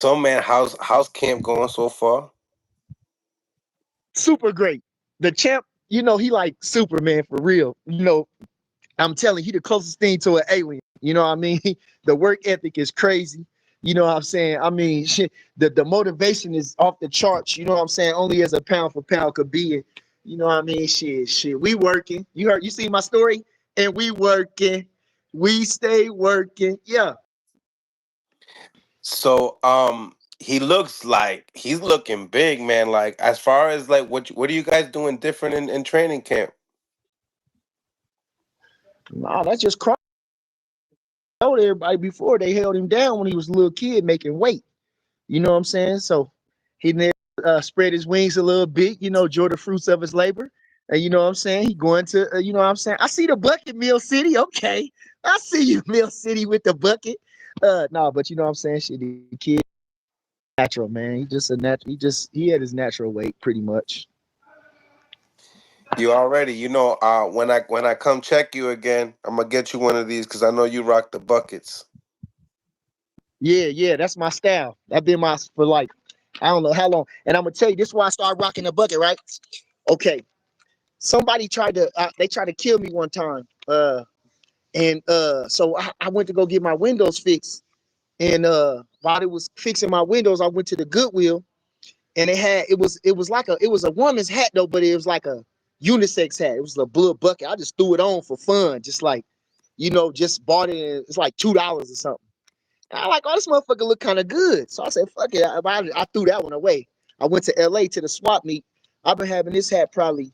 So man, how's camp going so far? Super great. The champ, he like Superman for real. I'm telling you, he the closest thing to an alien. You know what I mean? The work ethic is crazy. You know what I'm saying? I mean, shit, the motivation is off the charts. You know what I'm saying? Only as a pound for pound could be. And you know what I mean? Shit. We working. You see my story? And we working. We stay working. Yeah. So he looks like he's looking big, man. Like as far as like what are you guys doing different in training camp? Nah, that's just Crawford. Told everybody before they held him down when he was a little kid making weight. You know what I'm saying? So he never spread his wings a little bit, enjoy the fruits of his labor. And you know what I'm saying? He going to, you know what I'm saying? I see the bucket, Mill City. Okay. I see you, Mill City, with the bucket. No, but you know what I'm saying? Shit, the kid natural, man. He just a natural. He had his natural weight pretty much. You already, when I come check you again, I'm gonna get you one of these because I know you rock the buckets. Yeah, that's my style. That been my for like I don't know how long. And I'm gonna tell you, this is why I started rocking the bucket, right? Okay. Somebody tried to kill me one time. And so I went to go get my windows fixed. And while it was fixing my windows, I went to the Goodwill, and it was a woman's hat though, but it was like a unisex hat. It was a blue bucket. I just threw it on for fun, just like, just bought it. And it's like $2 or something. And I like, oh, this motherfucker look kind of good. So I said, fuck it. I threw that one away. I went to LA to the swap meet. I've been having this hat probably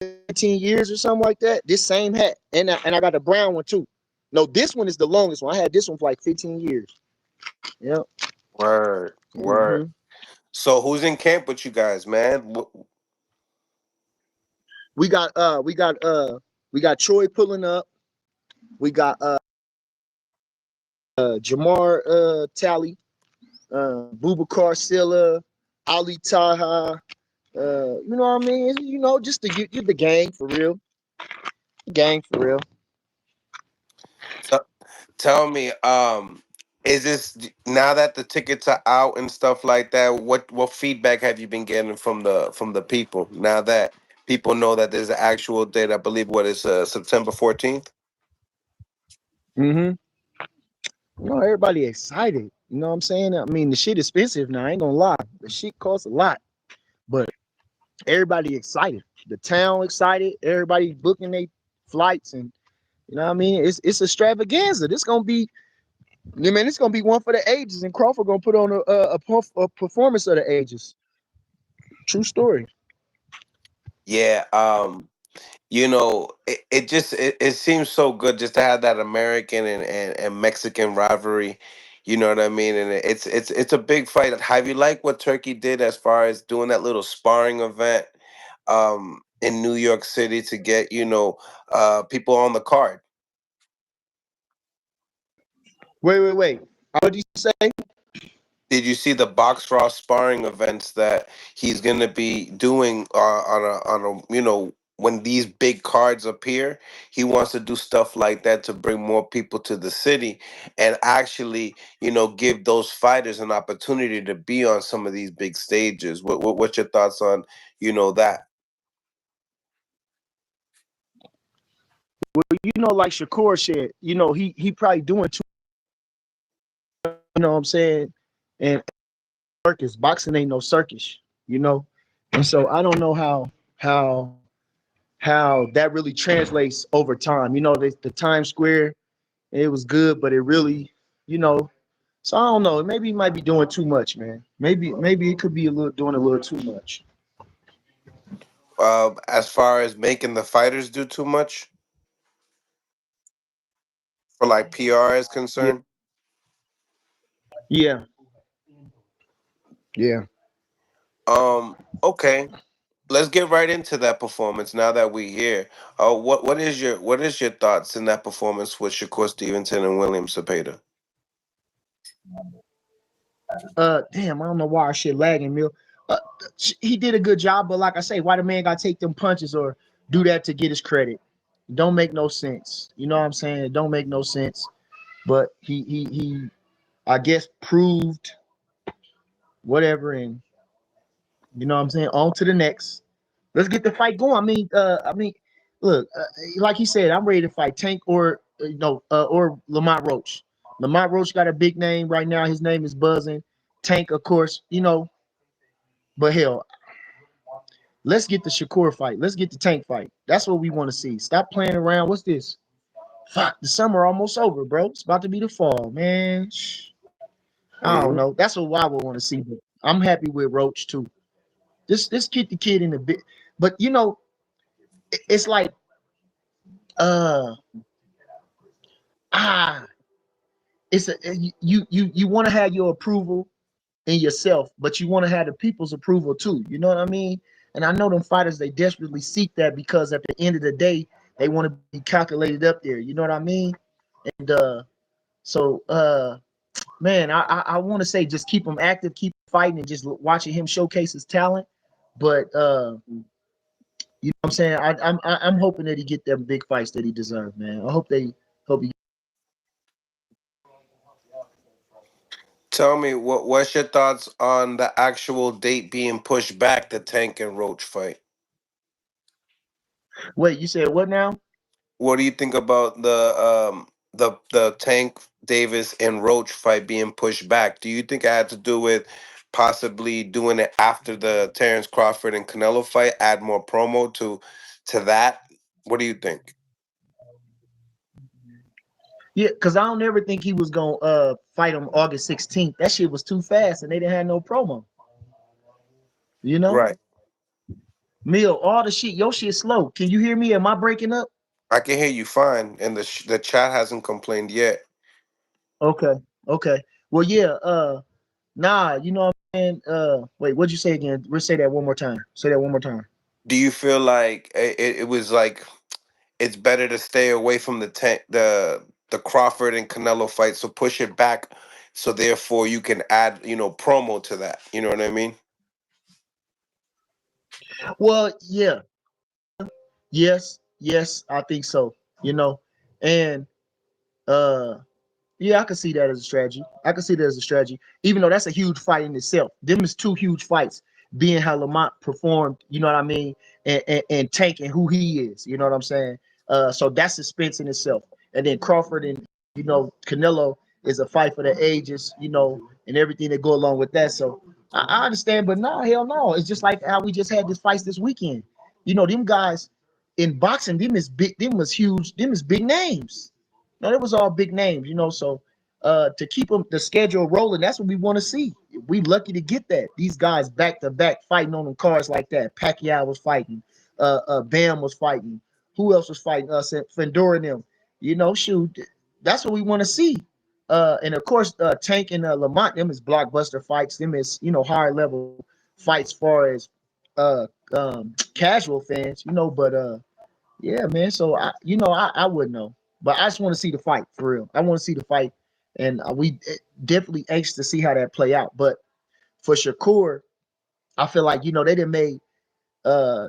15 years or something like that. This same hat. And I got the brown one too. No, this one is the longest one. I had this one for like 15 years. Yep. Word, word. hmm So who's in camp with you guys, man? We got we got Troy pulling up. We got Jamar Tally, Bubakar Silla, Ali Taha. You know what I mean? Just to get the gang for real. Gang for real. T- Tell me, is this now that the tickets are out and stuff like that? What feedback have you been getting from the people now that people know that there's an actual date? I believe what is September 14th. Mm-hmm. Everybody excited. You know what I'm saying? I mean, the shit expensive now. I ain't gonna lie. The shit costs a lot, but everybody excited. The town excited. Everybody booking their flights, and you know what I mean. It's extravaganza. This gonna be, yeah, man. It's gonna be one for the ages, and Crawford gonna put on a performance of the ages. True story. Yeah, it seems so good just to have that American and Mexican rivalry. You know what I mean? And it's a big fight. Have you liked what Turkey did as far as doing that little sparring event in New York City to get people on the card? Wait. What did you say? Did you see the box raw sparring events that he's going to be doing on a when these big cards appear? He wants to do stuff like that to bring more people to the city and actually give those fighters an opportunity to be on some of these big stages. What's your thoughts on that? Well, like Shakur said, he probably doing too. You know what I'm saying? And circus boxing ain't no circus. You know, and so I don't know how how that really translates over time. The Times Square, it was good, but it really, you know. So I don't know. Maybe he might be doing too much, man. Maybe it could be doing a little too much. As far as making the fighters do too much for like PR is Yeah, concerned. yeah, yeah. Okay. Let's get right into that performance now that we're here. What is your thoughts in that performance with Shakur Stevenson and William Cepeda? Damn, I don't know why our shit lagging, Mill. Uh, he did a good job, but like I say, why the man got to take them punches or do that to get his credit? Don't make no sense. You know what I'm saying? It don't make no sense. But he I guess proved whatever, and you know what I'm saying. On to the next. Let's get the fight going. I mean, look, like he said, I'm ready to fight Tank or or Lamont Roach. Lamont Roach got a big name right now. His name is buzzing. Tank, of course, but hell, let's get the Shakur fight. Let's get the Tank fight. That's what we want to see. Stop playing around. What's this? Fuck, the summer almost over, bro. It's about to be the fall, man. I don't Hmm. know. That's what I would want to see. But I'm happy with Roach too. This get the kid in the bit, but it's like uh ah, it's a you want to have your approval in yourself, but you want to have the people's approval too. You know what I mean? And I know them fighters they desperately seek that because at the end of the day they want to be calculated up there. You know what I mean? And so man, I want to say just keep him active, keep fighting, and just watching him showcase his talent. But you know what I'm saying? I'm hoping that he get them big fights that he deserves, man. I hope he. Tell me what's your thoughts on the actual date being pushed back, the Tank and Roach fight? Wait, you said what now? What do you think about the Tank Davis and Roach fight being pushed back? Do you think it had to do with possibly doing it after the Terrence Crawford and Canelo fight, add more promo to that? What do you think? Yeah, because I don't ever think he was gonna fight him August 16th. That shit was too fast and they didn't have no promo. You know? Right. Mill, all the shit, your shit slow. Can you hear me? Am I breaking up? I can hear you fine, and the chat hasn't complained yet. Okay, okay. Well, yeah, nah, you know what I'm saying? Wait, what'd you say again? Let's say that one more time. Say that one more time. Do you feel like it was like it's better to stay away from the Crawford and Canelo fight, so push it back, so therefore you can add promo to that. You know what I mean? Well, yeah, yes, I think so. You know, and uh yeah, I can see that as a strategy. I can see that as a strategy, even though that's a huge fight in itself. Them is two huge fights, being how Lamont performed, you know what I mean, and Tank and who he is, you know what I'm saying? So that's suspense in itself. And then Crawford and Canelo is a fight for the ages, and everything that go along with that. So I understand, but no, hell no. It's just like how we just had this fights this weekend. Them guys in boxing, them is big, them was huge, them is big names. No, it was all big names, so to keep them the schedule rolling, that's what we want to see. We lucky to get that. These guys back to back fighting on them cards like that. Pacquiao was fighting, Bam was fighting. Who else was fighting us? Fedor and them. Shoot, that's what we want to see. And of course, Tank and Lamont, them is blockbuster fights. Them is higher level fights, far as casual fans. But yeah, man. So I wouldn't know, but I just want to see the fight for real. I want to see the fight, and we definitely anxious to see how that play out. But for Shakur, I feel like they didn't make uh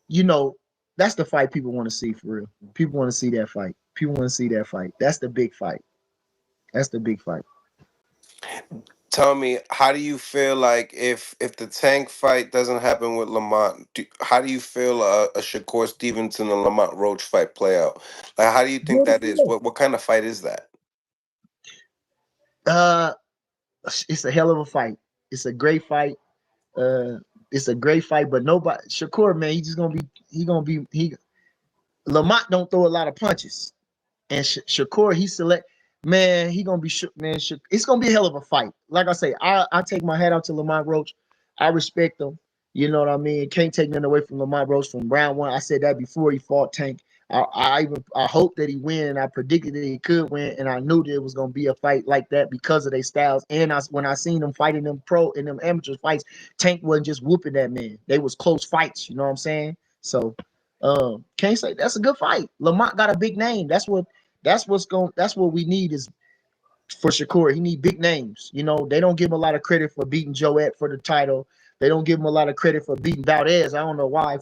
you know that's the fight people want to see for real. People want to see that fight. People want to see that fight. That's the big fight. That's the big fight. Tell me, how do you feel like if the Tank fight doesn't happen with Lamont, how do you feel a Shakur Stevenson and Lamont Roach fight play out? Like, how do you think that is? What kind of fight is that? Uh, it's a hell of a fight. It's a great fight. Uh, it's a great fight, but nobody Shakur, man, he Lamont don't throw a lot of punches. And Shakur, he select, man, he gonna be man. It's gonna be a hell of a fight. Like I say, I take my hat out to Lamont Roach. I respect him. You know what I mean? Can't take nothing away from Lamont Roach from round one. I said that before he fought Tank. I hope that he win, and I predicted that he could win, and I knew that it was gonna be a fight like that because of their styles. And when I seen them fighting them pro and them amateur fights, Tank wasn't just whooping that man. They was close fights. You know what I'm saying? So can't say that's a good fight. Lamont got a big name. That's what we need is for Shakur. He need big names. They don't give him a lot of credit for beating Joette for the title. They don't give him a lot of credit for beating Valdez. I don't know why.